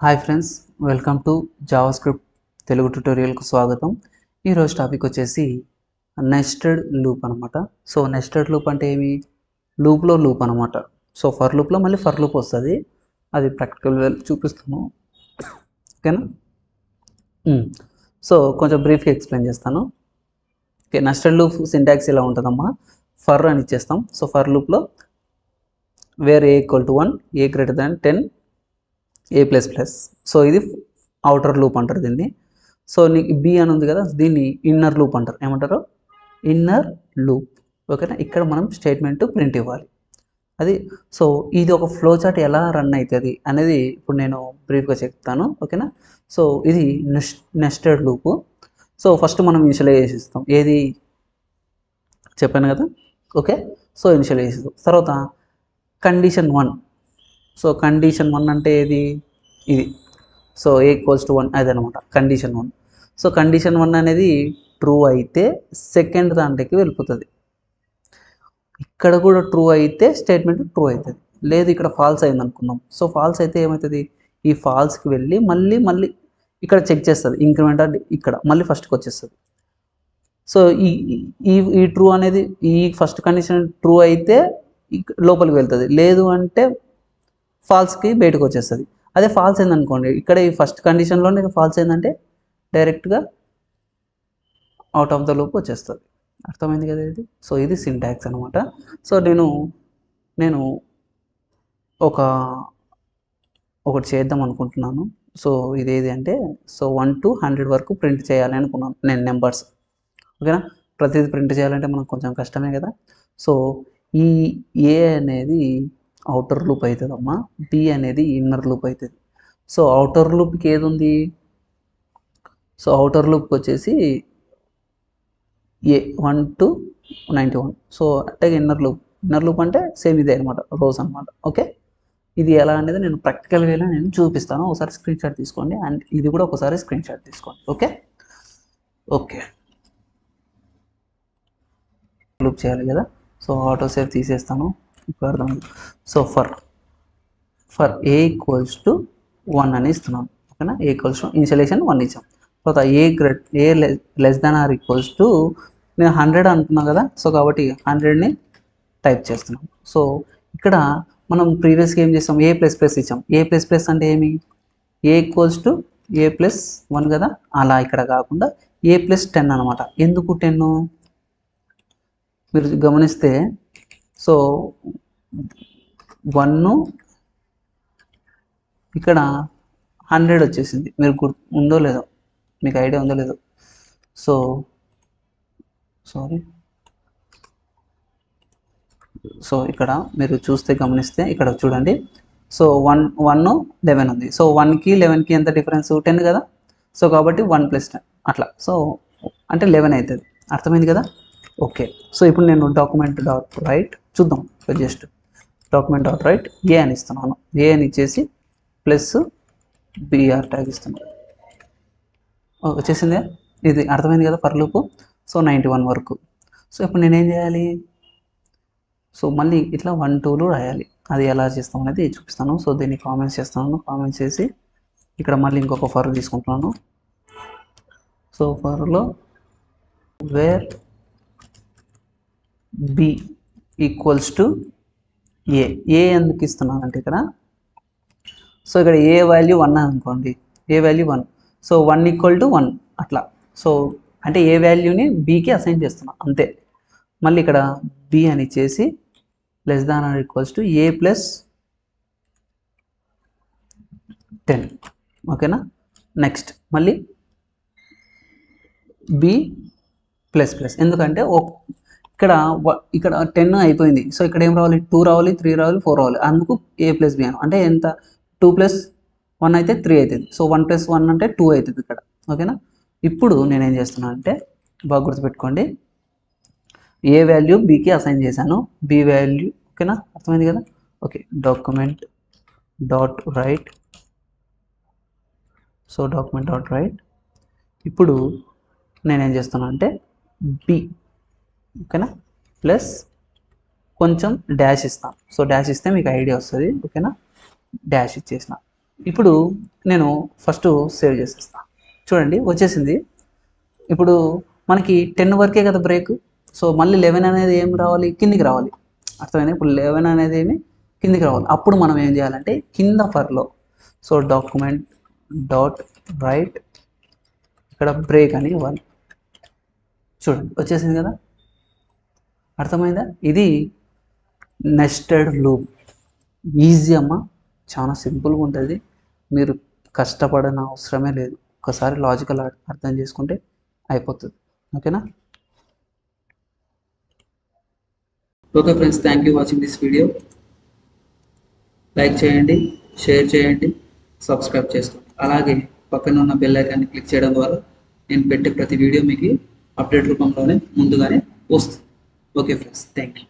Hi friends, welcome to JavaScript Telugu ట్యుటోరియల్కు స్వాగతం. ఈరోజు టాపిక్ వచ్చేసి నెస్టెడ్ లూప్ అనమాట. సో నెస్టెడ్ లూప్ అంటే ఏమి? లూప్లో లూప్ అనమాట. సో ఫర్ లూప్లో మళ్ళీ ఫర్ లూప్ వస్తుంది. అది ప్రాక్టికల్ చూపిస్తాను, ఓకేనా? సో కొంచెం బ్రీఫ్గా ఎక్స్ప్లెయిన్ చేస్తాను. ఓకే, నెస్టెడ్ లూప్ సింటాక్స్ ఇలా ఉంటుందమ్మా. ఫర్ అని ఇచ్చేస్తాం. సో ఫర్ లూప్లో where a equal to 1, a greater than 10, a plus plus. So ఇది అవుటర్ లూప్ అంటారు దీన్ని. సో నీకు బి అని ఉంది కదా, దీన్ని ఇన్నర్ లూప్ అంటారు. ఏమంటారు? Inner loop. ఓకేనా? ఇక్కడ మనం స్టేట్మెంట్ ప్రింట్ ఇవ్వాలి. అది సో ఇది ఒక ఫ్లో చార్ట్ ఎలా రన్ అవుతుంది అనేది ఇప్పుడు నేను బ్రీఫ్గా చెప్తాను, ఓకేనా? సో ఇది నెస్టెడ్ లూపు. సో ఫస్ట్ మనం ఇనిషియలైజ్ చేస్తాం. ఏది చెప్పాను కదా, ఓకే? సో ఇనిషియలైజ్ చేస్తాం. తర్వాత కండిషన్ 1. సో కండిషన్ 1 అంటే ఏది? ఇది. సో ఏ ఈక్వల్స్ టు 1 అదనమాట కండిషన్ 1. సో కండిషన్ 1 అనేది ట్రూ అయితే సెకండ్ దాంట్లోకి వెళ్ళిపోతుంది. ఇక్కడ కూడా ట్రూ అయితే స్టేట్మెంట్ ట్రూ అవుతుంది. లేదు ఇక్కడ ఫాల్స్ అయింది అనుకుందాం. సో ఫాల్స్ అయితే ఏమవుతుంది? ఈ ఫాల్స్కి వెళ్ళి మళ్ళీ ఇక్కడ చెక్ చేస్తుంది. ఇంక్రిమెంట్ ఇక్కడ మళ్ళీ ఫస్ట్కి వచ్చేస్తుంది. సో ఈ ఈ ఈ ట్రూ అనేది ఈ ఫస్ట్ కండిషన్ ట్రూ అయితే లోపలికి వెళ్తుంది. లేదు అంటే ఫాల్స్కి బయటకు వచ్చేస్తుంది. అదే ఫాల్స్ అయిందనుకోండి, ఇక్కడ ఈ ఫస్ట్ కండిషన్లోనే ఫాల్స్ అయిందంటే డైరెక్ట్గా అవుట్ ఆఫ్ ద లూప్ వచ్చేస్తుంది. అర్థమైంది కదా ఇది? సో ఇది సింటాక్స్ అనమాట. సో నేను ఒకటి చేద్దాం అనుకుంటున్నాను. సో ఇదేది అంటే, సో 1 to 100 వరకు ప్రింట్ చేయాలి అనుకున్నాను నేను నెంబర్స్, ఓకేనా? ప్రతిదీ ప్రింట్ చేయాలంటే మనకు కొంచెం కష్టమే కదా. సో ఈ ఏ అనేది అవుటర్ లూప్ అవుతుందమ్మా, బి అనేది ఇన్నర్ లూప్ అవుతుంది. సో అవుటర్ లూప్కి ఏది ఉంది? సో అవుటర్ లూప్కి వచ్చేసి ఏ 1 to 91. సో అంటే ఇన్నర్ లూప్ అంటే సేమ్ ఇదే అనమాట, రోస్ అనమాట. ఓకే, ఇది ఎలా అనేది నేను ప్రాక్టికల్ వేలో నేను చూపిస్తాను. ఒకసారి స్క్రీన్ షాట్ తీసుకోండి, అండ్ ఇది కూడా ఒకసారి స్క్రీన్ షాట్ తీసుకోండి. ఓకే లూప్ చేయాలి కదా. సో ఆటో సేవ్ తీసేస్తాను, ఇప్పుడు అర్థమైంది. So for a equals to 1 అని ఇస్తున్నాం, ఓకేనా? ఏ ఈక్వల్స్ టు ఇనిషియలైజేషన్ 1 ఇచ్చాం. తర్వాత A less than or equals to, నేను 100 అనుకున్నాను కదా. సో కాబట్టి 100ని టైప్ చేస్తున్నాం. సో ఇక్కడ మనం ప్రీవియస్గా ఏం చేస్తాం? ఏ ప్లస్ ప్లస్ ఇచ్చాం. ఏ ప్లస్ ప్లస్ అంటే ఏమి? ఏ ఈక్వల్స్ టు ఏ ప్లస్ 1 కదా. అలా ఇక్కడ కాకుండా ఏ ప్లస్ 10 అనమాట. ఎందుకు 10? మీరు గమనిస్తే సో 1 ఇక్కడ 100 వచ్చేసింది. మీరు ఉందో లేదో, మీకు ఐడియా ఉందో లేదో. సో ఇక్కడ మీరు చూస్తే గమనిస్తే ఇక్కడ చూడండి. సో 1 11 ఉంది. సో 1కి 11కి ఎంత డిఫరెన్స్? 10 కదా. సో కాబట్టి 1 + 10 అట్లా. సో అంటే 11 అవుతుంది. అర్థమైంది కదా. ఓకే, సో ఇప్పుడు నేను డాక్యుమెంట్ డాట్ రైట్ చూద్దాం. జస్ట్ డాక్యుమెంట్ డాట్ రైట్ ఏ అని ఇస్తున్నాను. ఏ అని ఇచ్చేసి ప్లస్ బిఆర్ ట్యాగ్ ఇస్తున్నాను. వచ్చేసిందే. ఇది అర్థమైంది కదా ఫర్ లూప్. సో 91 వరకు. సో ఇప్పుడు నేనేం చేయాలి? సో మళ్ళీ ఇట్లా 1 2లు రాయాలి. అది ఎలా చేస్తాం అనేది చూపిస్తాను. సో దీన్ని కామెంట్స్ చేస్తున్నాను. కామెంట్స్ చేసి ఇక్కడ మళ్ళీ ఇంకొక ఫర్ తీసుకుంటున్నాను. సో ఫర్లో where B equals to A ఎందుకు ఇస్తున్నాను అంటే ఇక్కడ, సో ఇక్కడ ఏ వాల్యూ 1 అనుకోండి. ఏ వాల్యూ 1. సో 1 = 1 అట్లా. సో అంటే ఏ వాల్యూని బీకి అసైన్ చేస్తున్నా అంతే. మళ్ళీ ఇక్కడ బి అని ఇచ్చేసి less than or equals to A plus 10, ఓకేనా? నెక్స్ట్ మళ్ళీ బి ప్లస్ ప్లస్. ఎందుకంటే ఇక్కడ 10 అయిపోయింది. సో ఇక్కడ ఏం రావాలి? 2 రావాలి, 3 రావాలి, 4 రావాలి. అందుకు ఏ ప్లస్ బి అని. అంటే ఎంత? 2 + 1 అయితే 3 అవుతుంది. సో 1 + 1 అంటే 2 అవుతుంది ఇక్కడ, ఓకేనా? ఇప్పుడు నేనేం చేస్తున్నాను అంటే, బాగా గుర్తుపెట్టుకోండి, ఏ వాల్యూ బీకి అసైన్ చేశాను, బి వాల్యూ, ఓకేనా? అర్థమైంది కదా. Okay, document dot right. So document dot right. ఇప్పుడు నేనేం చేస్తున్నాను అంటే బి, ఓకేనా, ప్లస్ కొంచెం డాష్ ఇస్తాను. సో డాష్ ఇస్తే మీకు ఐడియా వస్తుంది, ఓకేనా? డాష్ ఇచ్చేసిన. ఇప్పుడు నేను ఫస్ట్ సేవ్ చేసేస్తాను. చూడండి వచ్చేసింది. ఇప్పుడు మనకి 10 వరకే కదా బ్రేక్. సో మళ్ళీ 11 అనేది ఏం రావాలి, కిందికి రావాలి. అర్థమైంది. ఇప్పుడు 11 అనేది ఏమి కిందికి రావాలి. అప్పుడు మనం ఏం చేయాలంటే కింద ఫర్లో సో డాక్యుమెంట్ డాట్ రైట్ ఇక్కడ బ్రేక్ అని ఇవ్వాలి. చూడండి వచ్చేసింది కదా, అర్థమైందా? ఇది నెస్టెడ్ లూప్. ఈజీ అమ్మ, చాలా సింపుల్గా ఉంటుంది. మీరు కష్టపడన అవసరమే లేదు. ఒకసారి లాజికల్ అర్థం చేసుకుంటే అయిపోతుంది. ఓకేనా? Okay friends, thank you watching this video. Like చేయండి, షేర్ చేయండి, సబ్స్క్రైబ్ చేసుకోండి. అలాగే పక్కన ఉన్న బెల్ ఐకాన్ని క్లిక్ చేయడం ద్వారా నేను పెట్టే ప్రతి వీడియో మీకు అప్డేట్ రూపంలోనే ముందుగానే వస్తుంది. Okay friends, thank you.